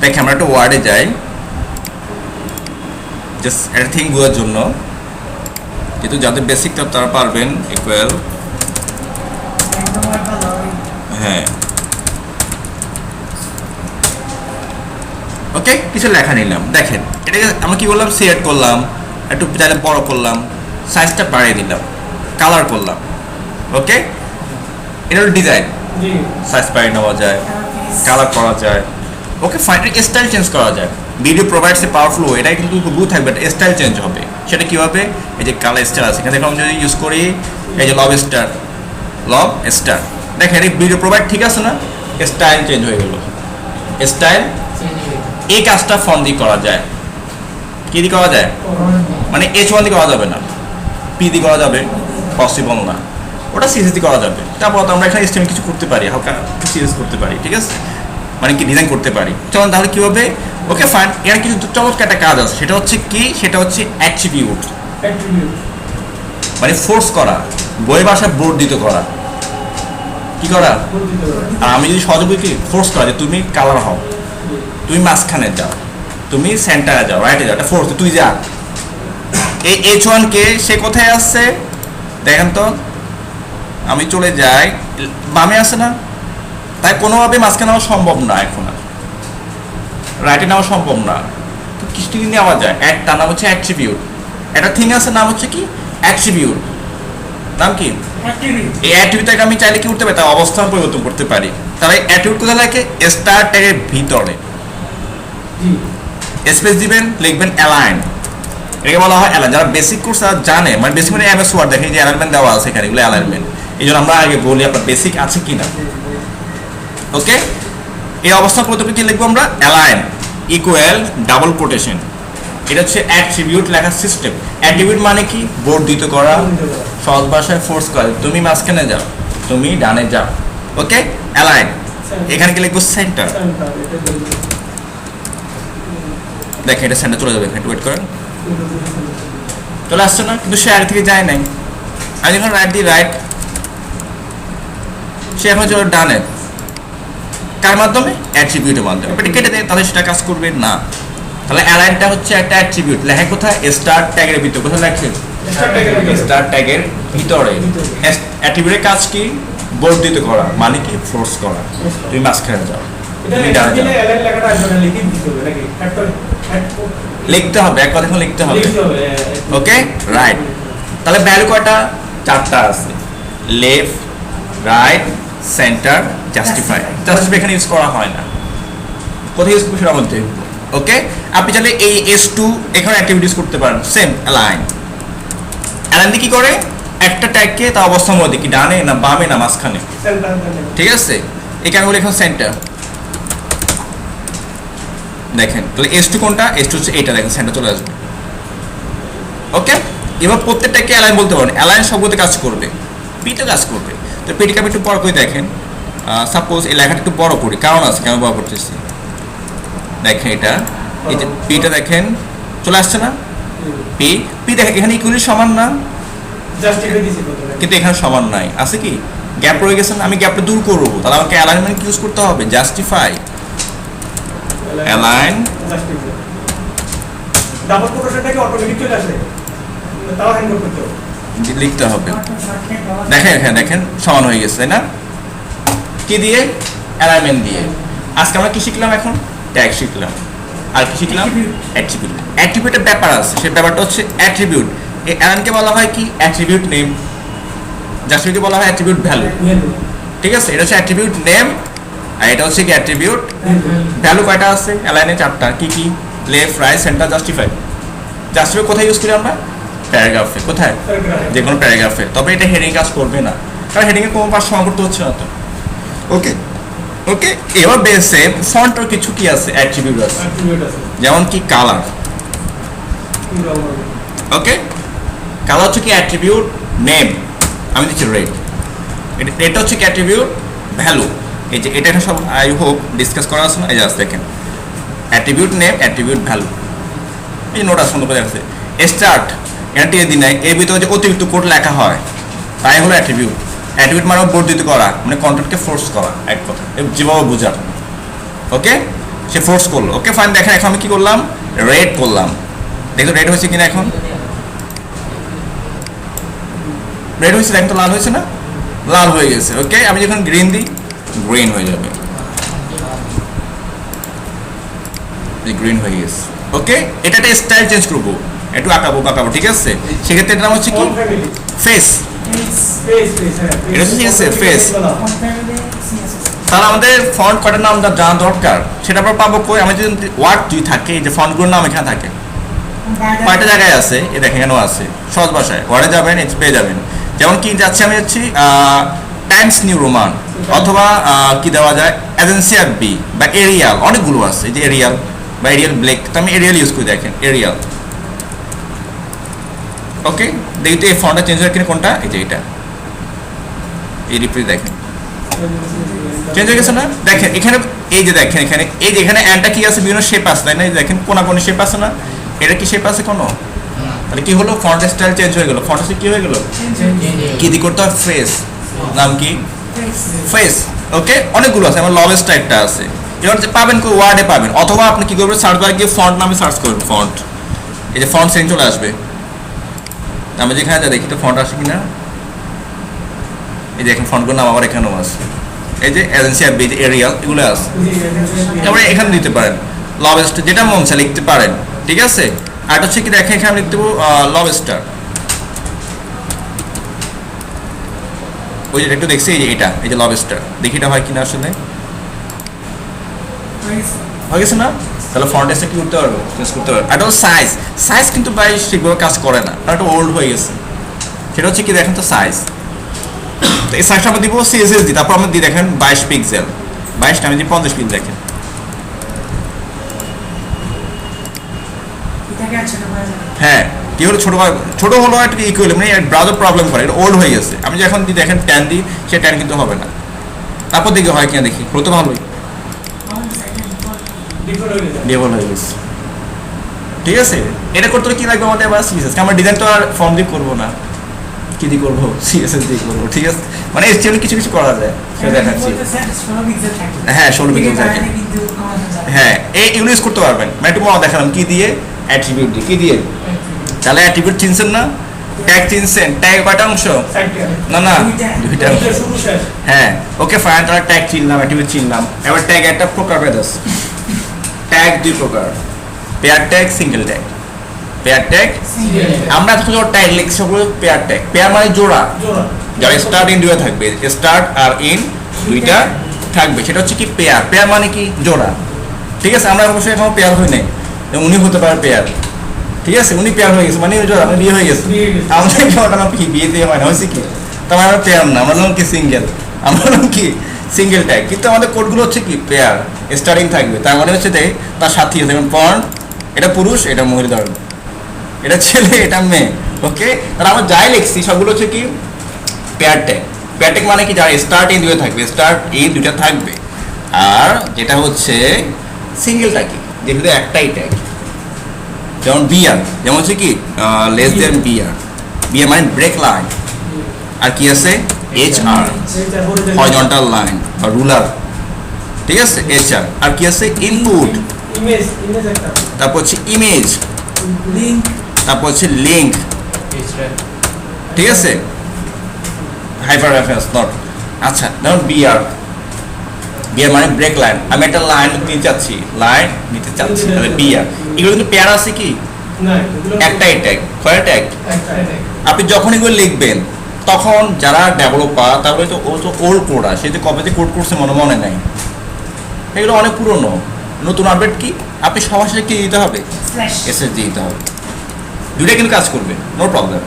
দেখে আমরা একটা ওয়ার্ডে যাই জাস্ট একটা থিং বোঝার জন্য, যেহেতু যাদের বেসিকটা তারা পারবেন। ইকুয়াল, হ্যাঁ ওকে, কিছু লেখা নিলাম। দেখেন এটাকে আমরা কি করলাম, সেট করলাম, একটু চাইলে বড় করলাম, সাইজটা বাড়িয়ে দিলাম, কালার করলাম। ওকে, এটা হলো ডিজাইন, সাইজ বাড়িয়ে নেওয়া যায়, কালার করা যায়। ওকে ফাইন, স্টাইল চেঞ্জ করা যায়। Video provides a powerful way, এটাই কিন্তু ব্লু থাকবে, স্টাইল চেঞ্জ হবে। সেটা কীভাবে, এই যে কালার স্টার আছে এখানে আমরা যদি ইউজ করি, এই যে লব স্টার, দেখেন এই ভিডিও প্রোভাইড ঠিক আছে না, স্টাইল চেঞ্জ হয়ে গেল। স্টাইল, এই কাজটা ফোন দিয়ে করা যায়। কি দিয়ে করা যায়, মানে H1 দিয়ে করা যাবে না, P দিয়ে করা যাবে, পসিবল না। ওটা সিরিজ দিয়ে করা যাবে। তারপর তো আমরা এখানে স্টেম কিছু করতে পারি, হালকা সিরিজ করতে পারি, ঠিক আছে, মানে কি ডিজাইন করতে পারি। চলুন তাহলে কী হবে। ওকে ফাইন, এর কিছু চমৎকার একটা কাজ আছে, সেটা হচ্ছে কি, সেটা হচ্ছে অ্যাট্রিবিউট, মানে ফোর্স করা, বই ভাষায় বর্ধিত করা। কি করা, আর আমি যদি সহজে বলি কি, ফোর্স করা, যে তুমি কালার হও, তুমি মাঝখানে যাও, তুমি সেন্টারে যাও, রাইটে যাও, এটা ফোর্স, তুই যা। এই H1 কে সে কোথায় আসছে দেখেন তো, আমি চলে যাই, বামে আসে না, তাই কোনোভাবে মাঝখানে নেওয়া সম্ভব না, এখন আর রাইটে নেওয়া সম্ভব না। তো কিছু নেওয়া যায়, একটা নাম হচ্ছে অ্যাট্রিবিউট, একটা থিং আছে নাম হচ্ছে কি অ্যাট্রিবিউট, নাম কি, এই অ্যাট্রিবিউটটাকে আমি চাইলে কি করতে পারি, তার অবস্থান পরিবর্তন করতে পারি। তাহলে অ্যাট্রিবিউট কোথায় লাগে, স্টার ট্যাগের ভিতরে স্পেস দিবেন, লিখবেন অ্যালাইন, এটাকে বলা হয় অ্যালাইন। যারা বেসিক কোর্স তারা জানে, মানে বেসিক মানে MS ওয়ার্ড, দেখেন যে অ্যালাইনমেন্ট দেওয়া আছে এখানে, এগুলো অ্যালাইনমেন্ট। এই জন্য আমরা আগে বলি আপনার বেসিক আছে কিনা। ওকে, এই অবস্থা প্রথমে কি লিখবো আমরা, অ্যালাইন ইকুয়াল ডাবল কোটেশন, এটা হচ্ছে অ্যাট্রিবিউট লেখার সিস্টেম। অ্যাট্রিবিউট মানে কি, বর্ধিত করা, সহজ ভাষায় ফোর্স করা, তুমি মাঝখানে যাও, তুমি ডানে যাও। ওকে, অ্যালাইন, এখানে কি লিখবো, সেন্টার। দেখেন এটা সেন্টার চলে যাবে, একটু ওয়েট করেন, চলে আসছে না, কিন্তু সে আগে থেকে যায় নাই। আমি যখন রাইট দিই রাইট, সে এখন চলে ডানে, কার মাধ্যমে, অ্যাট্রিবিউটের মাধ্যমে। এটা কেটে দেয়, তাহলে সেটা কাজ করবে না। তাহলে অ্যালাইনটা হচ্ছে একটা অ্যাট্রিবিউট, লেখে কোথায়, স্টার ট্যাগের ভিতরে। কোথায় লেখে, স্টার ট্যাগের ভিতরে। অ্যাট্রিবিউটের কাজ কি, বর্ধিত করা, মানে কি, ফোর্স করা, তুমি মাঝখানে যাও, তুমি ডানে যাও। লিখতে হবে, এক কথা লিখতে হবে। ওকে রাইট, তাহলে ভ্যালু কয়টা, চারটা আছে, left, right, centre, justify. Justify এখানে ইউজ করা হয় না, কোথায় ইউজ করবো সেটার মধ্যে। ওকে, আপনি চাইলে এই S2 এখানে অ্যাক্টিভিটিস করতে পারেন, সেম অ্যালাইন। অ্যালাইন কি করে, একটা ট্যাগকে তার অবস্থার মধ্যে, কি ডানে না বামে না মাঝখানে, ঠিক আছে। এখানে বলে এখন সেন্টার, দেখেন তাহলে S2 কোনটা, S2 হচ্ছে এইটা, দেখেন সেন্টার চলে আসবে। ওকে, এবার প্রত্যেকটাকে অ্যালাইন বলতে পারেন, অ্যালাইন সবগুলোতে কাজ করবে, পিতে কাজ করবে। তো পিটিকে আমি একটু বড় করে দেখেন, সাপোজ এই লেখাটা একটু বড় করি, কারণ আছে কেন বড় করতেছি, দেখেন এটা, এই যে পিটা দেখেন চলে আসছে না, পি দেখেন এখানে ইকুয়ালি সমান না, কিন্তু এখানে সমান নাই, আছে কি গ্যাপ রয়ে গেছে না, আমি গ্যাপটা দূর করবো, তাহলে আমাকে অ্যালাইনমেন্ট ইউজ করতে হবে, জাস্টিফাই, অ্যালাইন, ডাবল কোটেশনটাকে অটোমেটিক চলে আসে, তাও হ্যান্ডল করতে হবে, লিখতে হবে। দেখেন এখানে দেখেন সমান হয়ে গেছে, তাই না, কি দিয়ে, অ্যালাইনমেন্ট দিয়ে। আজকে আমরা কি শিখলাম, এখন ট্যাগ শিখলাম, আর কি শিখলাম, অ্যাট্রিবিউট। অ্যাট্রিবিউটের ব্যাপার আছে, সেই ব্যাপারটা হচ্ছে অ্যাট্রিবিউট। এই অ্যালাইনকে বলা হয় কি, অ্যাট্রিবিউট নেম, জাস্টিফাইকে বলা হয় অ্যাট্রিবিউট ভ্যালু, ঠিক আছে। এটা হচ্ছে অ্যাট্রিবিউট নেম, আর এটা হচ্ছে কি অ্যাট্রিবিউট ভ্যালু। কয়টা আছে অ্যালাইনে, চারটা। কি কি, left, right, centre, justify. Justify কোথায় ইউজ করি আমরা, প্যারাগ্রাফে, কোথায়, যে কোনো প্যারাগ্রাফে। তবে এটা হেডিং কাজ করবে না, কারণ হেডিংয়ে কোনো পাশ সমান করতে হচ্ছে না তো। ওকে ওকে, এবার বেসে ফন্টের কিছু কি আছে, অ্যাট্রিবিউট আছে, যেমন কি কালার। ওকে, কালার হচ্ছে কি অ্যাট্রিবিউট নেম, আমি দিচ্ছি রেড, এটা হচ্ছে কি অ্যাট্রিবিউট ভ্যালু। এই যে এটা সব আই হোপ ডিসকাস করা আছে না, এই যে আছে দেখেন, অ্যাট্রিবিউট নেম, অ্যাট্রিবিউট ভ্যালু, এই নোট আছে, সুন্দর করে আছে। স্টার্ট, এটা টিয়ে দিন নাই, এর ভিতরে যে অতিরিক্ত কোড লেখা হয় তাই হলো অ্যাট্রিবিউট। অ্যাট্রিবিউট মানে বর্ধিত করা, মানে কন্টেন্টকে ফোর্স করা, এক কথা যেভাবে বোঝার। ওকে, সে ফোর্স করলো। ওকে ফাইন, দেখেন এখন আমি কি করলাম, রেড করলাম, দেখো রেড হয়েছে কিনা, এখন রেড হয়েছে, দেখেন তো লাল হয়েছে না, লাল হয়ে গেছে। ওকে, আমি যখন গ্রিন দিই গ্রিন হয়ে যাবে, গ্রিন হয়ে গেছে। ওকে, এটা একটা স্টাইল চেঞ্জ করবো, একটু আঁকাবো, ঠিক আছে। সেক্ষেত্রে এটার নাম হচ্ছে কি, ফেস। এটা হচ্ছে ঠিক আছে, ফেস। তাহলে আমাদের ফন্ট কয়টার নাম জানা দরকার, সেটা আমরা পাবো কই, আমাদের যদি ওয়ার্ড যদি থাকে, যে ফন্টগুলোর নাম এখানে থাকে, কয়টা জায়গায় আছে, এ দেখেন এখানেও আছে। সহজ ভাষায় ওয়ার্ডে যাবেন, পেয়ে যাবেন। যেমন কি যাচ্ছি, আমি যাচ্ছি টাইমস নিউ রোমান, অথবা কি দেওয়া যায়, এজেন্সিয়ার বি বা এরিয়াল, অনেকগুলো আছে, এই যে এরিয়াল বা এরিয়াল ব্লেক, তো আমি এরিয়াল ইউজ করি, দেখেন এরিয়াল। ওকে, দেখি তো এই ফন্টটা চেঞ্জ হয় কিনা, কোনটা, এই যে এটা, এই রিপ্লে দেখেন চেঞ্জ হয়ে গেছে না, দেখেন এখানে, এই যে দেখেন এখানে, এই যে এখানে অ্যান্ডটা কি আছে, বিভিন্ন শেপ আছে, তাই না, দেখেন কোনাকোনি শেপ আছে না, এটা কি শেপ আছে কোনো, তাহলে কি হলো, ফন্ট স্টাইল চেঞ্জ হয়ে গেল। ফন্ট স্টাইল কি হয়ে গেল, কি দিয়ে করতে হয়, ফেস, নাম কি, ফেস। ওকে, অনেকগুলো আছে, আমার লভ স্টাইলটা আছে, এবার যে পাবেন কোন ওয়ার্ডে পাবেন, অথবা আপনি কি করবেন, সার্চ বারে গিয়ে ফন্ট নামে সার্চ করবেন, ফন্ট, এই যে ফন্ট সেটিং চলে আসবে। আমি যেখানে যা দেখি তো ফন্ট আসে কিনা, এই যে এখন ফন্টগুলো নাম আবার এখানেও আছে, এই যে এজেন্সি অ্যাপ, এরিয়াল, এগুলো আছে। তারপরে এখানে দিতে পারেন লভ স্টার, যেটা মন চায় লিখতে পারেন, ঠিক আছে। আর হচ্ছে কি দেখেন, এখানে আমি লিখতে পারবো লভ স্টার, ওই যে একটু দেখছি, এই যে এটা, এই যে লভ স্টার, দেখি এটা হয় কিনা, আসলে হয়ে গেছে না। তাহলে ফন্ট এসে কি করতে পারবো, চেঞ্জ করতে পারবো। আর সাইজ, সাইজ কিন্তু ভাই ঠিকভাবে কাজ করে না, কারণ এটা ওল্ড হয়ে গেছে। সেটা হচ্ছে কি দেখেন তো সাইজ, তো এই সাইজটা আমরা দিব সিএসএস দিই, তারপর আমরা দিই দেখেন 22 পিক্সেল, 22 আমি দিই 50 পিক্সেল, দেখেন হ্যাঁ কি হলো, ছোট হলো একটা ইকুয়াল, মানে ব্রাউজার প্রবলেম করে, এটা ওল্ড হয়ে গেছে। আমি যখন দিই দেখেন 10 দিই, সে 10 কিন্তু হবে না, তারপর দিকে হয় কিনা দেখি, হলো তো ভালোই, ডেভেল হয়ে গেছে, ঠিক আছে। এটা করতে হলে কি লাগবে আমাদের, আবার সিএসএস, আমরা ডিজাইন তো আর ফর্ম দিয়ে করবো না, কি দিয়ে করবো, সিএসএস দিয়ে করবো, ঠিক আছে। মানে এর চেয়ে কিছু কিছু করা যায়, সেটা দেখাচ্ছি। হ্যাঁ 16 পিক্সেল থাকে, হ্যাঁ এগুলো ইউজ করতে পারবেন। মানে একটু মনে দেখালাম কি দিয়ে, অ্যাট্রিবিউট দিয়ে, কি দিয়ে, তাহলে অ্যাট্রিবিউট চিনছেন না, ট্যাগ চিনছেন, ট্যাগ কয়টা অংশ, না দুইটা অংশ, হ্যাঁ। ওকে ফাইন, তাহলে ট্যাগ চিনলাম, অ্যাট্রিবিউট চিনলাম। এবার ট্যাগ একটা প্রকার ভেদ আছে, ট্যাগ দুই প্রকার, pair tag, single tag. Pair tag, আমরা এখন যখন ট্যাগ লিখছি সবগুলো পেয়ার ট্যাগ। পেয়ার মানে জোড়া, যারা স্টার্ট ইন দুইটা থাকবে, স্টার্ট আর ইন দুইটা থাকবে, সেটা হচ্ছে কি পেয়ার। পেয়ার মানে কি জোড়া, ঠিক আছে। আমরা অবশ্যই এখনো পেয়ার হই নাই, উনি হতে পারে পেয়ার, ঠিক আছে। উনি পেয়ার হয়ে গেছে মানে জোড়া, মানে বিয়ে হয়ে গেছে। আমাদের বিয়ে দিয়ে হয় না, হয়েছে কি, তাহলে আমরা পেয়ার না, আমরা কি সিঙ্গেল, আমরা কি সিঙ্গেল ট্যাগ। কিন্তু আমাদের কোডগুলো হচ্ছে কি পেয়ার, স্টার্টিং থাকবে, তার মানে হচ্ছে তার সাথী আছে, যেমন পর্ন, এটা পুরুষ, এটা মহিলা, ধরুন এটা ছেলে, এটা মেয়ে। ওকে, তাহলে আমরা যাই লিখছি সবগুলো হচ্ছে কি পেয়ার ট্যাগ। পেয়ার ট্যাগ মানে কি, যারা স্টার্ট ইন দুটো থাকবে, স্টার্ট ইন দুটা থাকবে, আর যেটা হচ্ছে সিঙ্গেলটা কি, যেগুলো একটাই ট্যাগ, যেমন বিয়ার, যেমন হচ্ছে কি লেস দেন বিয়ার, বিয়ার মানে ব্রেক লাইন। আর কি আছে HR, হরিজন্টাল লাইন বা রুলার, ঠিক আছে HR। আর কি আছে ইনপুট, তারপর হচ্ছে ইমেজ, তারপর হচ্ছে লিঙ্ক, ঠিক আছে, হাইপার রেফারেন্স নট। আচ্ছা যেমন বিয়ার মানে ব্রেক লাইন, আমি একটা লাইন নিতে চাচ্ছি, তাহলে বিয়ার। এগুলো কিন্তু পেয়ার আছে কি, একটাই ট্যাগ, কয়টা ট্যাগ। আপনি যখন এগুলো লিখবেন তখন যারা ডেভেলপার, তারপরে তো ও তো ওল্ড কোড, সে যে কবে যে কোড করছে মনে নাই, এগুলো অনেক পুরনো। নতুন আপডেট কি, আপনি সবার সাথে কি দিতে হবে, এসএস দিতে হবে, দুইটা কিন্তু কাজ করবে, নো প্রবলেম,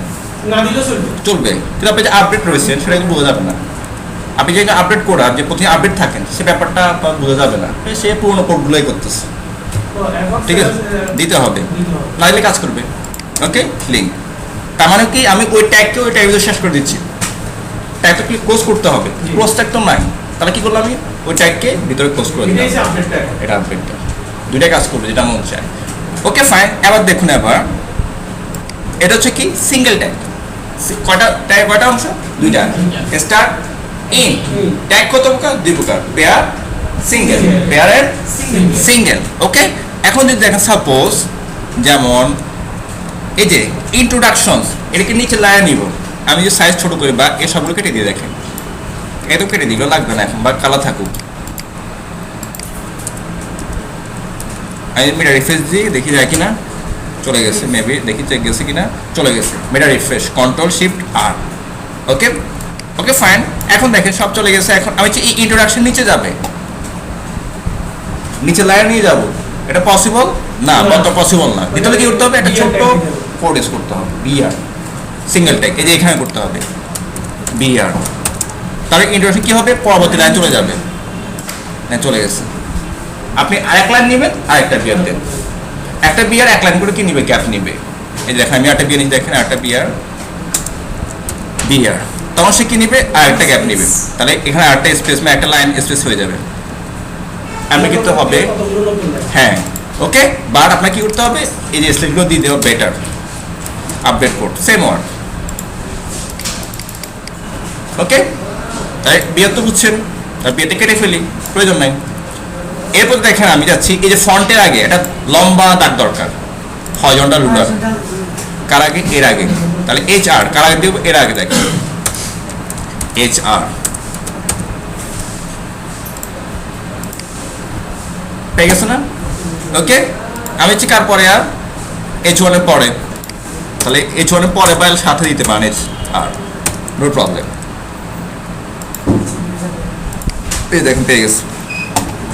চলবে। কিন্তু আপনি যে আপডেট রয়েছেন সেটা কিন্তু বোঝা যাবে না। আপনি যে আপডেট করার যে প্রথমে আপডেট থাকেন, সে ব্যাপারটা আপনার বোঝা যাবে না, সে পুরোনো কোডগুলোই করতেছে, ঠিক আছে, দিতে হবে, নাহলে কাজ করবে। ওকে, লিঙ্ক, তার মানে কি আমি ওই ট্যাগকে ওই ট্যাগ শেষ করে দিচ্ছি, ট্যাগটা কি ক্লোজ করতে হবে, ক্লোজ ট্যাগ তো নাই, তাহলে কি করলাম আমি ওই ট্যাগকে ভিতরে ক্লোজ করে দিলাম, এটা আপডেট ট্যাগ, দুইটা কাজ করবে যেটা মন চায়। ওকে ফাইন, এবার দেখুন, এবার এটা হচ্ছে কি সিঙ্গেল ট্যাগ, কয়টা ট্যাগ, কয়টা অংশ, দুইটা, স্টার্ট ইন। ট্যাগ কত প্রকার, দুই প্রকার, পেয়ার সিঙ্গেল, পেয়ারের সিঙ্গেল। ওকে, এখন যদি দেখেন সাপোজ যেমন এই যে ইন্ট্রোডাকশনস, এটাকে নিচে লাইন নিব, আমি যে সাইজ ছোট করি বা এই সবগুলো কেটে দিয়ে দেখেন, এত কেটে দিল লাগবে না এখন, বা কালা থাকুক। আমি মেটা রিফ্রেশ দিয়ে দেখি যায় কিনা, চলে গেছে, মেবি দেখি চেক গেছে কিনা, চলে গেছে। মেটা রিফ্রেশ, কন্ট্রোল শিফট আর। ওকে ওকে ফাইন, এখন দেখেন সব চলে গেছে। এখন আমি এই ইন্ট্রোডাকশন নিচে যাবে, নিচে লাইন নিয়ে যাব, এটা পসিবল না, কত পসিবল না। তাহলে কি করতে হবে, একটা ছোট্ট কোড ইউজ করতে হবে, বিআর সিঙ্গেল ট্যাগ, এই যে এখানে করতে হবে বিআর। তাহলে ইন্ট্রোডাকশন কি হবে, পরবর্তী লাইন চলে যাবে, চলে গেছে। আপনি আরেক লাইন নেবেন, আরেকটা বিয়ার দেন, একটা বিয়ার এক লাইন করে কি নিবে, গ্যাপ নিবে। এই দেখেন আমি একটা বিয়ার নিয়ে দেখেন, আরেকটা বিয়ার বিয়ার, তখন সে কি নিবে, আরেকটা গ্যাপ নিবে। তাহলে এখানে আরেকটা স্পেস, একটা লাইন স্পেস হয়ে যাবে। আপনি কিন্তু হবে, হ্যাঁ ওকে। বাট আপনার কি করতে হবে, এই যে স্লেটগুলো দিয়ে দেওয়া better, update code same word. Okay, তাই বিয়ার তো বুঝছেন, তাই বিয়ারটা কেটে ফেলি, প্রয়োজন নাই। এরপর দেখেন আমি যাচ্ছি, এই যে ফন্টের আগে একটা লম্বা দাগ দরকার, হরিজন্টাল রুলার, কার আগে, এর আগে। তাহলে এইচ আর, কার আগে দেব, এর আগে। দেখেন এইচ আর পেয়ে গেছে না। ওকে, আমি হচ্ছে কার পরে, আর এইচ ওয়ানের পরে, তাহলে এইচ ওয়ানের পরে বা সাথে দিতে পারেন এইচ আর, নো প্রবলেম। দেখেন পেয়ে গেছে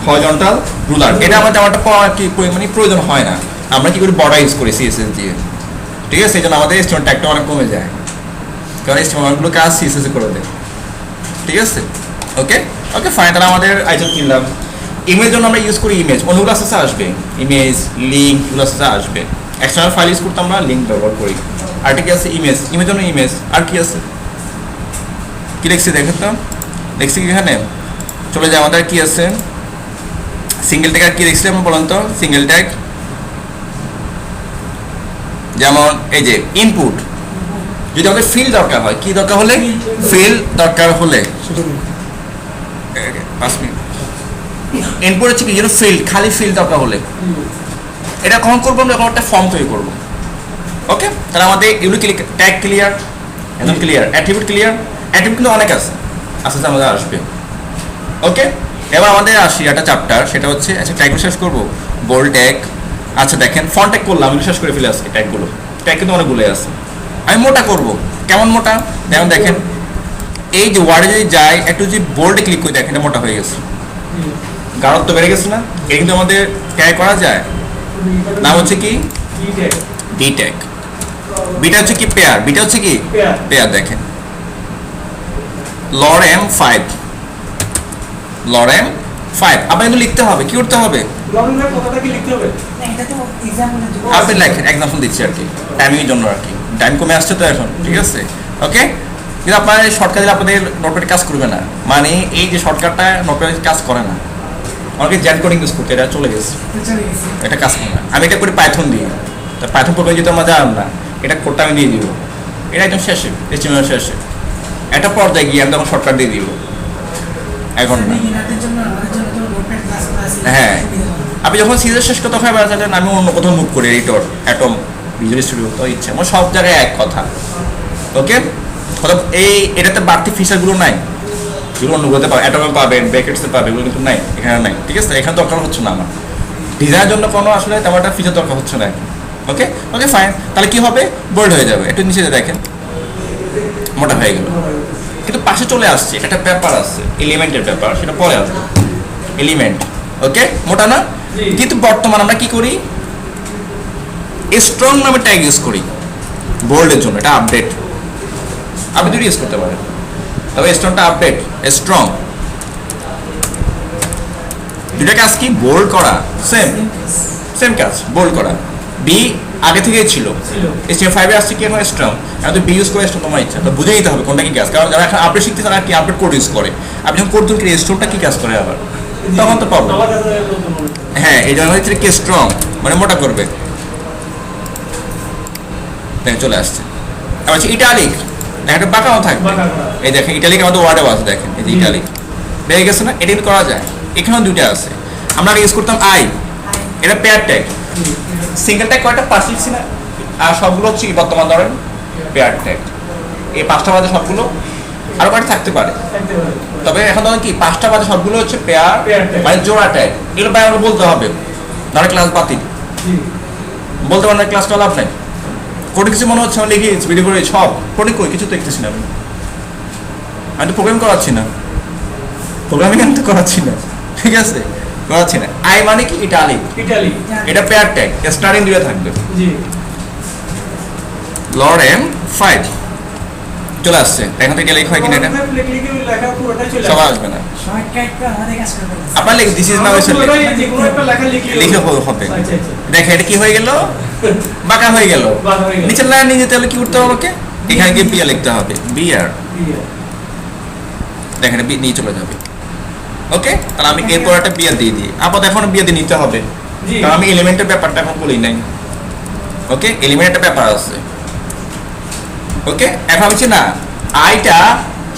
হরিজন্টাল রুলার। এটা আমাদের কি মানে প্রয়োজন হয় না, আমরা কি করি, বর্ডার ইউজ করি সিএসএস দিয়ে, ঠিক আছে। এই জন্য আমাদের স্টোন ট্যাগটা অনেক কমে যায়, কারণ স্টোন অনেকগুলো কাজ সিএসএস করে দেয়, ঠিক আছে। ওকে ওকে ফাইন, তাহলে আমাদের আইটেম কিনলাম। ইমেজ জন্য আমরা ইউজ করি ইমেজ, অন্যগুলো আস্তে আসবে, ইমেজ লিঙ্ক এগুলো আস্তে আসবে। এক্সটার্নাল ফাইল ইউজ করতে আমরা লিঙ্ক ব্যবহার করি। আর কি আছে, ইমেজ, ইমেজ জন্য ইমেজ। আর কি আছে, কি লিখছি দেখেন তো, দেখছি কি এখানে, চলে যায় আমাদের কি আছে, সিঙ্গেল ট্যাগ। আর কি লিখছি আমরা বলেন তো, সিঙ্গেল ট্যাগ যেমন এই যে ইনপুট, যদি আমাদের ফিল দরকার হয়, কি দরকার হলে, ফিল দরকার হলে 5 মিনিট, ইনপুট হচ্ছে কি, যেন ফিল্ড, খালি ফিল্ড দরকার হলে, এটা কখন করবো, আমরা একটা ফর্ম তৈরি করবো। ওকে, তাহলে আমাদের এগুলো ট্যাগ ক্লিয়ার, একদম ক্লিয়ার, অ্যাট্রিবিউট ক্লিয়ার। অ্যাট্রিবিউট কিন্তু অনেক আছে, আস্তে আস্তে আমাদের আসবে। ওকে, এবার আমাদের আসি একটা চ্যাপ্টার, সেটা হচ্ছে, আচ্ছা ট্যাগগুলো শেষ করবো, বোল্ড ট্যাগ। আচ্ছা দেখেন ফন্ট ট্যাগ করলাম, আমি শেষ করে ফেলে আসছি ট্যাগগুলো, ট্যাগ কিন্তু অনেকগুলোই আছে। আমি মোটা করব, কেমন মোটা, যেমন দেখেন এই যে ওয়ার্ডে যদি যায়, একটু যদি বোল্ডে ক্লিক করে দেখেন, এটা মোটা হয়ে গেছে, গাঢ়ত্ব বেড়ে গেছে না। এটা কিন্তু আমাদের ট্যাগ করা যায়, নাম হচ্ছে কি, বি ট্যাগ। বিটা হচ্ছে কি, পেয়ার, বিটা হচ্ছে কি পেয়ার। দেখেন লরেম 5, লরেম 5। আপনার কিন্তু লিখতে হবে, কি করতে হবে, আপনি লেখেন, এক্সাম্পল দিচ্ছি আর কি, টাইমিংয়ের জন্য আর কি, টাইম কমে আসছে তো এখন, ঠিক আছে। ওকে, কিন্তু আপনার এই শর্টকাট দিলে আপনাদের নোটপ্যাড কাজ করবে না, মানে এই যে শর্টকাটটা নোটপ্যাড কাজ করে না, আমাকে জেড কোডিং ইউজ করতে, এটা চলে গেছে, এটা কাজ করে না। আমি এটা করি পাইথন দিয়ে, তো পাইথন প্রোগ্রাম যেহেতু আমরা জানলাম না, এটা কোডটা আমি দিয়ে দিব, এটা একদম শেষে, এস্টিমেশন শেষে, একটা পর্যায়ে গিয়ে আমি তখন শর্টকাট দিয়ে দিব, এখন না। হ্যাঁ, আপনি যখন সিরিজ শেষ করতে হয়, আমি অন্য কোথাও মুভ করি, এডিটর, অ্যাটম, ভিজুয়াল স্টুডিও, তো ইচ্ছে আমার সব জায়গায় এক কথা। ওকে, এই এটাতে বাড়তি ফিচারগুলো নাই, যেগুলো অন্যগুলোতে পাবে, অ্যাটমে পাবেন, ব্র্যাকেটসে পাবে, এগুলো কিন্তু নাই, এখানে নাই, ঠিক আছে। এখানে দরকার হচ্ছে না আমার ডিজাইনের জন্য কোনো আসলে তেমন একটা ফিচার দরকার হচ্ছে না। ওকে ওকে ফাইন, তাহলে কি হবে, বোল্ড হয়ে যাবে, একটু নিচে দেখেন মোটা হয়ে গেল, কিন্তু পাশে চলে আসছে একটা পেপার আছে, এলিমেন্টের পেপার, সেটা পরে আসবে, এলিমেন্ট। ওকে, মোটা না, কিন্তু বর্তমানে আমরা কি করি, স্ট্রং নামে ট্যাগ ইউজ করি বোল্ডের জন্য, এটা আপডেট, আপনি দুটো ইউজ করতে পারেন, তবে স্ট্রংটা আপডেট, স্ট্রং দুটা কাজ কি, বোল্ড করা, সেম সেম কাজ, বোল্ড করা। বি আগে থেকেই ছিল, HTML5 এ আসছে কি এখন স্ট্রং, এখন তো বি ইউজ করে স্ট্রং, তোমার ইচ্ছা, তো বুঝে নিতে হবে কোনটা কি কাজ, কারণ যারা এখন আপডেট শিখতে, তারা কি আপডেট কোড ইউজ করে, আপনি যখন কোড তৈরি স্ট্রংটা কি কাজ করে আবার, তখন তো প্রবলেম। হ্যাঁ, এই জন্য হচ্ছে কি স্ট্রং মানে মোটা করবে, চলে আসছে। আবার হচ্ছে ইটালিক, একটা বাঁকাও থাকবে, এই দেখেন ইটালিক আমাদের ওয়ার্ডেও আছে, দেখেন এই যে ইটালিক বেড়ে গেছে না, এটা করা যায়, এখানেও দুইটা আছে। আমরা আগে ইউজ করতাম আই, এটা পেয়ার ট্যাগ। সিঙ্গেল ট্যাগ কয়টা? 5 লিখছি না, আর সবগুলো হচ্ছে কি বর্তমান ধরেন পেয়ার ট্যাগ। এই 5টা বাদে সবগুলো, আরো কয়টা থাকতে পারে, থাকতে পারে। তবে এখন ধরেন কি 5টা বাদে সবগুলো হচ্ছে পেয়ার Pair tag। মানে জোড়া ট্যাগ। এগুলো ভাই আমরা বলতে হবে, ধরে ক্লাস বাতিল জি বলতে পারেন না, ক্লাসটা লাভ নাই। কোডে কিছু মনে হচ্ছে আমি লিখে ভিডিও করে সব কোডে কই কিছু তো দেখতেছি না আমি তো প্রোগ্রাম করাচ্ছি না, প্রোগ্রামিং আমি তো করাচ্ছি না, ঠিক আছে করাচ্ছি না। আই মানে কি ইটালিক, ইটালি এটা পেয়ার ট্যাগ, স্টার্টিং দুইটা থাকবে। জি লর্ড এম 5 চলে আসছে, এখান থেকে লেখা হয় কিনা এটা লিখে লেখা পুরোটাই চলে সবার আসবে না, আপনার লিখ দিস ইজ নাও এসে যে কোনো একটা লেখা লিখে লিখে হবে। আচ্ছা আচ্ছা দেখে এটা কি হয়ে গেল, বাঁকা হয়ে গেল। বাদ হয়ে গেল। নিচের লাইন নিয়ে যেতে হলে কি করতে হবে আমাকে, এখানে গিয়ে বিয়ার লিখতে হবে, বিয়ার। দেখেন নিয়ে চলে যাবে। ওকে, তাহলে আমি এরপর একটা বিয়ার দিয়ে দিই। আপাতত এখন বিয়ার দিয়ে নিতে হবে, জি কারণ আমি এলিমেন্টের ব্যাপারটা এখন বলি নাই। ওকে, এলিমেন্টের ব্যাপার আছে। ওকে, এখন হচ্ছে না আইটা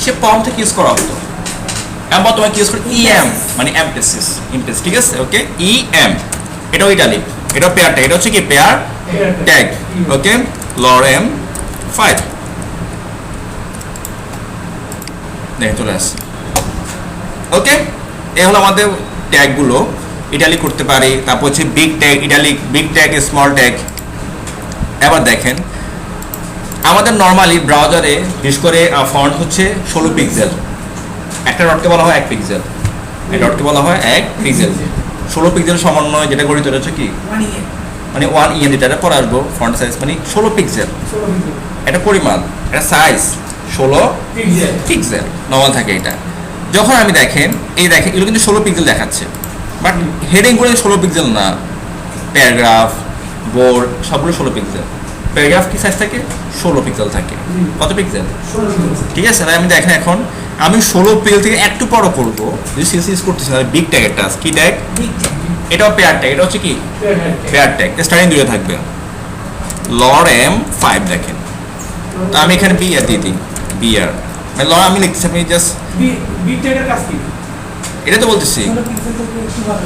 সে ফর্ম থেকে ইউজ করা হতো, এখন বর্তমানে ইউজ করে ইএম মানে এমপেসিস ইমপেস, ঠিক আছে। ওকে, ইএম এটাও ইটালিক, এটাও পেয়ার ট্যাগ, এটা হচ্ছে কি পেয়ার ট্যাগ। ওকে, লর এম 5 দেখে চলে আসছে। ওকে, এই হলো আমাদের ট্যাগগুলো, ইটালিক করতে পারি। তারপর হচ্ছে big tag, italic, big tag, small tag. এবার দেখেন আমাদের নর্মালি ব্রাউজারে বিশেষ করে ফন্ট হচ্ছে 16 পিক্সেল, একটা ডটকে বলা হয় 1 পিক্সেল, এই ডটকে বলা হয় 1 পিক্সেল। 16 পিক্সেল সমন্বয় যেটা গঠিত হচ্ছে কি মানে 1 ইএন, এটা পরে আসবো। ফন্ট সাইজ মানে 16 পিক্সেল, এটা পরিমাণ, এটা সাইজ 16 পিক্সেল নর্মাল থাকে এটা। যখন আমি দেখেন এই দেখেন এগুলো কিন্তু 16 পিক্সেল দেখাচ্ছে, বাট হেডিং করে 16 পিক্সেল না, প্যারাগ্রাফ, বোর্ড সবগুলো 16 পিক্সেল। প্যারাগ্রাফ কি সাইজ থাকে? 16 পিক্সেল থাকে। কত পিক্সেল? ঠিক আছে, তাই আমি দেখেন এখন আমি 16 পিক্সেল থেকে একটু বড় করবো যদি সিএস ইউজ করতেছি, তাহলে বিগ ট্যাগ একটা কি ট্যাগ, এটাও পেয়ার ট্যাগ, এটা হচ্ছে কি পেয়ার ট্যাগ, স্টার্টিং দুটো থাকবে। লর এম 5 দেখেন, তো আমি এখানে বিআর দিয়ে দিই, বিআর মানে লর আমি লিখছি, আপনি জাস্ট বিগ ট্যাগের কাজ কি? এটা তো বলতেছি।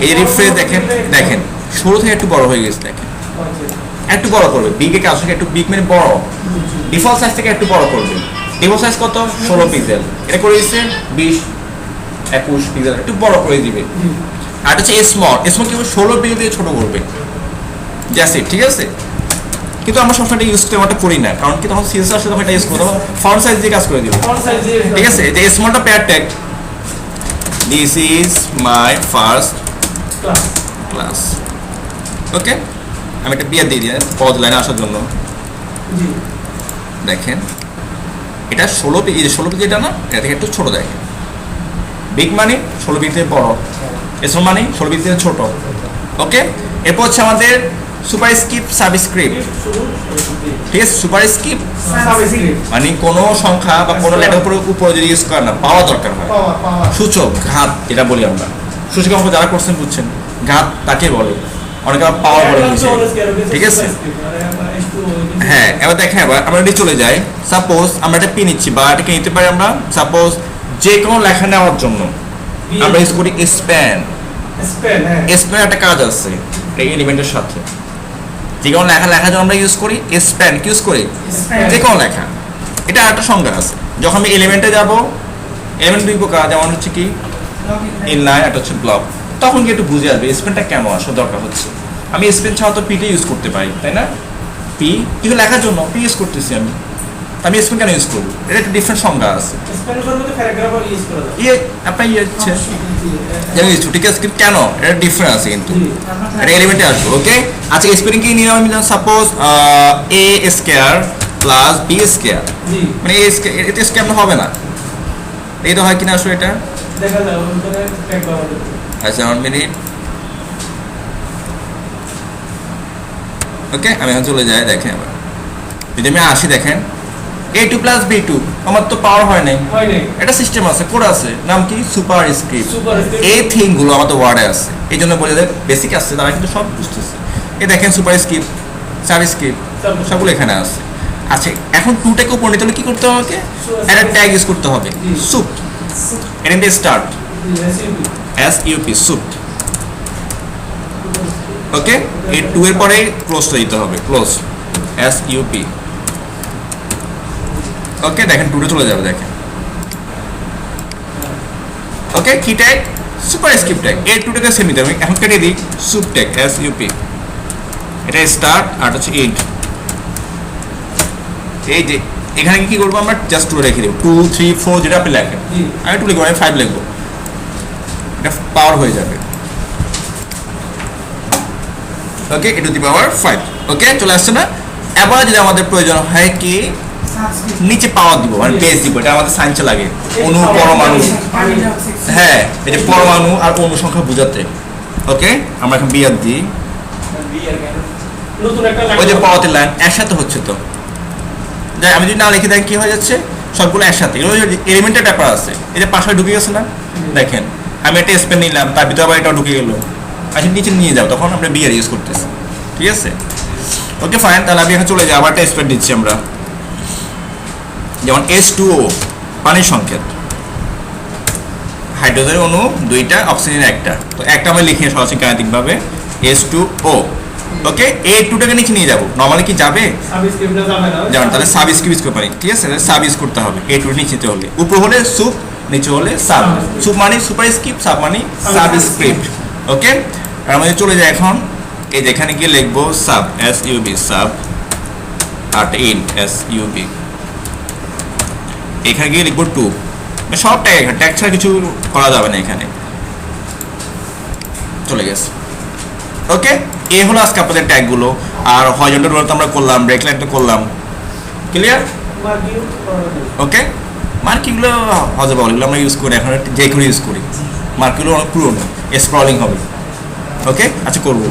এই রিফ্রেশ দেখেন, দেখেন 16 থেকে একটু বড় হয়ে গেছে, দেখেন একটু বড় করবে, বিগে কাজ থেকে একটু বিগ মানে বড়, ডিফল্ট সাইজ থেকে একটু বড় করবে। ডিফল্ট সাইজ কত? 16 পিক্সেল, এটা করে দিচ্ছে 20 21 পিক্সেল, একটু বড় করে দিবে। আর হচ্ছে স্মল, স্মল কি 16 পিক্সেল থেকে ছোট করবে, জাস্ট ইট, ঠিক আছে। কিন্তু আমরা সবসময় এটা ইউজ করতে করি না, কারণ কি তখন সিএসএস আসলে তখন এটা ইউজ করবো, ফন্ট সাইজ দিয়ে কাজ করে দিবে, ফন্ট সাইজ দিয়ে ঠিক আছে। যে স্মলটা pair tag, this is my first class. Okay, আমি একটা বিয়ার দিয়ে দিই পজ লাইনে আসার জন্য। জি দেখেন এটা 16 পেজ, 16 পেজ এটা না, এটা থেকে একটু ছোট দেখেন। বিগ মানে 16 পেজ থেকে বড়, স্মল মানে 16 পেজ থেকে ছোট। ওকে, এরপর হচ্ছে আমাদের সুপার স্ক্রিপ্ট, সাবস্ক্রিপ্ট, ঠিক আছে। সুপার স্ক্রিপ্ট মানে কোনো সংখ্যা বা কোনো লেটার উপরে যদি ইউজ করে না, পাওয়া দরকার হয়। সূচক, ঘাত যেটা বলি আমরা, সূচক অঙ্ক যারা করছেন বুঝছেন, ঘাত তাকে বলে, অনেকে আবার পাওয়ার বলে বুঝছে, ঠিক আছে। হ্যাঁ, এবার দেখেন এবার আমরা এটি চলে যাই। সাপোজ আমরা একটা পি নিচ্ছি বা এটাকে নিতে পারি আমরা, সাপোজ যে কোনো লেখা নেওয়ার জন্য আমরা ইউজ করি স্প্যান। স্প্যান একটা কাজ আছে এই এলিমেন্টের সাথে, যে কোনো লেখা লেখার জন্য আমরা ইউজ করি স্প্যান, ইউজ করি যে কোনো লেখা। এটা একটা সংজ্ঞা আছে। যখন আমি এলিমেন্টে যাব, এলিমেন্ট দুই প্রকার, যেমন হচ্ছে কি ইনলাইন, একটা হচ্ছে ব্লক। তখন কি একটু বুঝে আসবে স্পেনটা কেমন আসলে দরকার হচ্ছে। আমি স্পেন ছাড়া তো পিটা ইউজ করতে পারি, তাই না? পি কিন্তু লেখার জন্য পি ইউজ করতেছি আমি স্পেন কেন ইউজ করবো? এটা একটা ডিফারেন্ট সংজ্ঞা আছে। আপনার ইয়ে হচ্ছে ঠিক আছে, কিন্তু কেন এটা ডিফারেন্ট আছে, কিন্তু এটা এলিমেন্টে আসবে। ওকে, আচ্ছা স্পেলিং কি নিলাম আমি, সাপোজ এ স্কয়ার প্লাস বি স্কয়ার, মানে এ স্কয়ার, এটা স্কয়ার হবে না, এটা হয় কিনা আসলে এটা দেখা যায়। আচ্ছা 1 মিনিট। ওকে, আমি এখন চলে যাই। দেখেন আবার যদি আমি আসি, দেখেন a2 প্লাস b2, আমার তো পাওয়ার হয় নাই, এটা সিস্টেম আছে, কোড আছে, নাম কি সুপার স্ক্রিপ্ট। এই থিংগুলো আমাদের ওয়ার্ডে আছে, এই জন্য বলে দেয় বেসিক আছে, তারা কিন্তু সব বুঝতেছে। এই দেখেন সুপার স্ক্রিপ্ট, সাব স্ক্রিপ্ট সবগুলো এখানে আছে। আচ্ছা, এখন 2টাকে উপর নিতে হলে কি করতে হবে? আমাকে একটা ট্যাগ ইউজ করতে হবে, সুপ, এটা স্টার্ট SUP সুপ। ওকে, এই 2 এর পরে ক্লোজটা দিতে হবে, ক্লোজ SUP। ওকে, দেখেন 2 চলে যাবে, দেখেন। ওকে, কি ট্যাগ? Super script tag. এই 2টাকে সেম নিতে হবে। এখন কেটে দিই সুপ ট্যাগ SUP। এটা স্টার্ট আর হচ্ছে এন্ড। এই যে এখানে কি করবো আমরা, জাস্ট 2 রেখে দেবো। 2 3 4 যেটা আপনি লেখেন, আমি 2 লিখবো, আমি 5 লিখবো, এটা পাওয়ার হয়ে যাবে। ওকে, টু দি পাওয়ার 5। ওকে, চলে আসছে না? এবার যদি আমাদের প্রয়োজন হয় কি নিচে পাওয়ার দিব, মানে বেস দিব, এটা আমাদের সায়েন্সে লাগে, অণু পরমাণু। হ্যাঁ, এই যে পরমাণু আর অণু সংখ্যা বোঝাতে। ওকে, আমরা এখন বিয়ার দিই, নতুন একটা ওই যে পাওয়াতের লাইন একসাথে হচ্ছে। তো যাই, আমি যদি না লিখে দেখেন কি হয়ে যাচ্ছে, সবগুলো একসাথে। এলিমেন্টের ব্যাপার আছে, এই যে পাশে ঢুকে গেছে না, দেখেন আমি একটা স্পেন নিলাম, তার ভিতরে আবার এটাও ঢুকে গেল। আচ্ছা, নিচে নিয়ে যাও, তখন আমরা বিয়ার ইউজ করতেছি। ঠিক আছে, ওকে ফাইন। তাহলে আমি এখানে চলে যাই, আবার একটা স্পেন দিচ্ছি আমরা, যেমন H2O পানির সংকেত, হাইড্রোজেনের অণু 2টা, অক্সিজেনের 1টা। তো একটা আমরা লিখে সরাসরি গাণিতিকভাবে H2O। ওকে, এই 2টাকে নিচে নিয়ে যাবো, নর্মালি কি যাবে? সাবস্ক্রিপ্টটা যাবে না। যেমন তাহলে সাব স্ক্রিপ্ট করতে পারি। ঠিক আছে, সাব ইউজ করতে হবে। এই 2 নিচে হলে, উপর হলে সুপ, নিচে হলে সাব। সুপ মানে সুপার স্ক্রিপ্ট, সাব মানে সাব স্ক্রিপ্ট। ওকে, আর আমাদের চলে যায় এখন, এই যে এখানে গিয়ে লিখবো সাব SUB, সাব আর ইন SUB। এখানে গিয়ে লিখবো 2। সব ট্যাগ, এখানে ট্যাগ ছাড়া কিছু করা যাবে না, এখানে চলে গেছে। ওকে, এই হলো আজকে আপনাদের ট্যাগগুলো। আর হরিজন্টাল রোল তো আমরা করলাম, ব্রেক লাইনটা করলাম, ক্লিয়ার? ওকে, মার্কিংগুলো হজে বল, এগুলো আমরা ইউজ করি এখন, যে করে ইউজ করি। মার্কিংগুলো অনেক পুরনো, স্ক্রলিং হবে। ওকে, আচ্ছা করবো।